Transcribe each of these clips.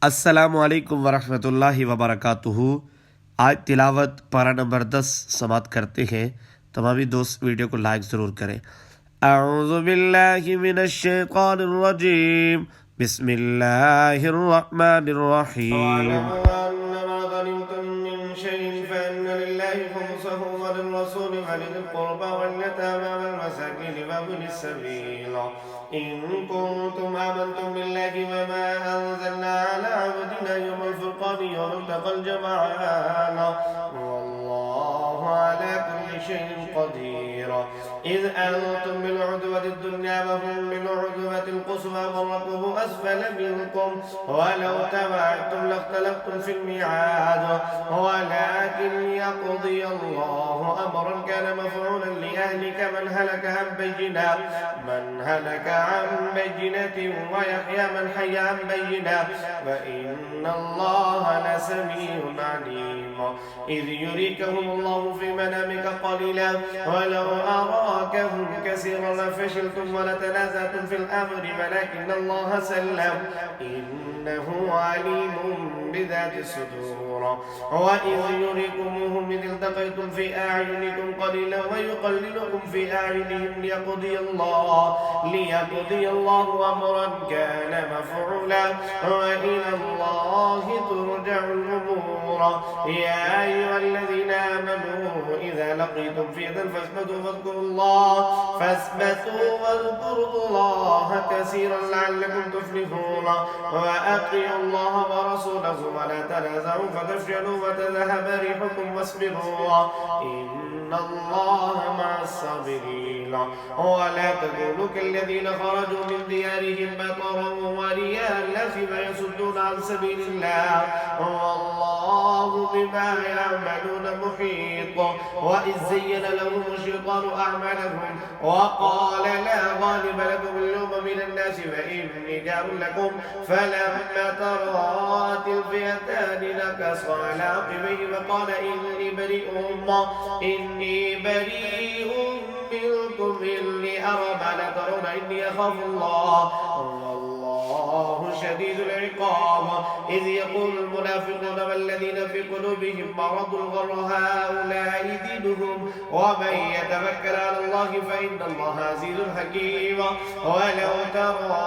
अस्सलामु अलैकुम वरहमतुल्लाहि वबरकातुहू। आज तिलावत पारा नंबर 10 समाप्त करते हैं। तमामी दोस्त वीडियो को लाइक ज़रूर करें। अऊज़ु बिल्लाहि मिनश शैतानिर रजीम, बिस्मिल्लाहिर रहमानिर रहीम। إن كنتم آمنتم بالله وما أنزلنا على عبدنا يوم الفرقان يوم التقى الجمعان والله على كل شيء قدير. إذ أنتم بالعدوة الدنيا وهم بالعدوة القصوى والركب أسفل منكم ولو تبعتم لاختلفتم في الميعاد ولكن ليقضي الله أمرا كان مفعولا ليهلك من هلك عن بينة ويحيى من حي عن بينة وإن الله لسميع عليم. إذ يريكهم الله في منامك قليلا ولو أراكهم كثيرا لفشلتم ولتنازعتم في الأمر ولكن الله سلم إنه عليم بذات الصدور. وإذ يريكموهم إذ التقيتم في أعينكم قليلا ويقللكم في أعينهم ليقضي الله أمرا كان مفعولا وإلى الله ترجع الأمور. يا أيها الذين آمنوا إذا لقيتم فئة فاثبتوا واذكروا الله كثيرا لعلكم تفلحون. وأطيعوا الله ورسوله ولا تنازعوا فتفشلوا وتذهب ريحكم واصبروا إن الله مع الصابرين. ولا تكونوا كالذين خرجوا من ديارهم بطرا ورئاء الناس فيصدون عن سبيل الله والله بما يعملون محيط. وإذ زين لهم الشيطان أعمالهم وقال لا غالب لكم اليوم من الناس فإني جار لكم فلما تراءت الفئتان نكص على عقبيه وقال إني بريء منكم إني أرى ما لا ترون إني أخاف الله والله شديد العقاب. إذ يقول المنافقون والذين في قلوبهم مرض غر هؤلاء دينهم ومن يتوكل على الله فإن الله عزيز حكيم. ولو ترى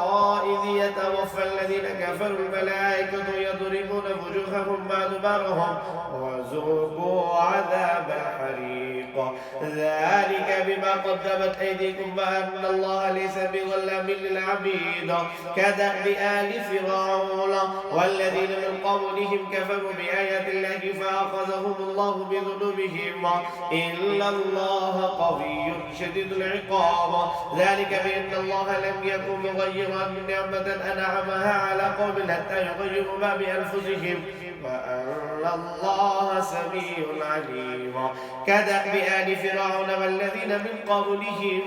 إذ يتوفى الذين كفروا الملائكة يضربون وجوههم وأدبارهم وذوقوا عذاب الحريق ذلك بما قدمت أيديكم وأن الله ليس بظلام للعبيد. كدأب آل فرعون والذين من قبلهم كفروا بآيات الله فأخذهم الله بذنوبهم إن الله قوي شديد العقاب. ذلك بأن الله لم يكن مغيرا نعمة أنعمها على قوم حتى يغيروا ما بأنفسهم وأن الله سميع عليم. كدأب آل فرعون والذين من قبلهم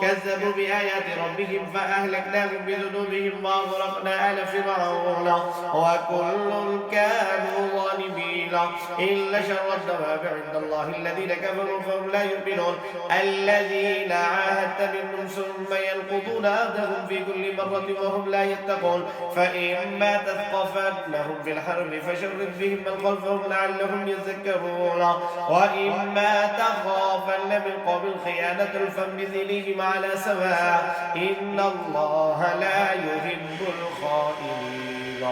كذبوا بآيات ربهم فأهلكناهم بذنوبهم وأغرقنا آل فرعون وكل كانوا ظالمين. إلا شر الدواب عند الله الذين كفروا فهم لا يؤمنون الذين عاهدت منهم ثم ينقضون عهدهم في كل مرة وهم لا يتقون. فإما تثقفنهم في الحرب فشرد بهم من خلفهم لعلهم يذكرون. وإما تخافن من قوم خيانة فانبذ إليهم على سواء إن الله لا يحب الخائنين.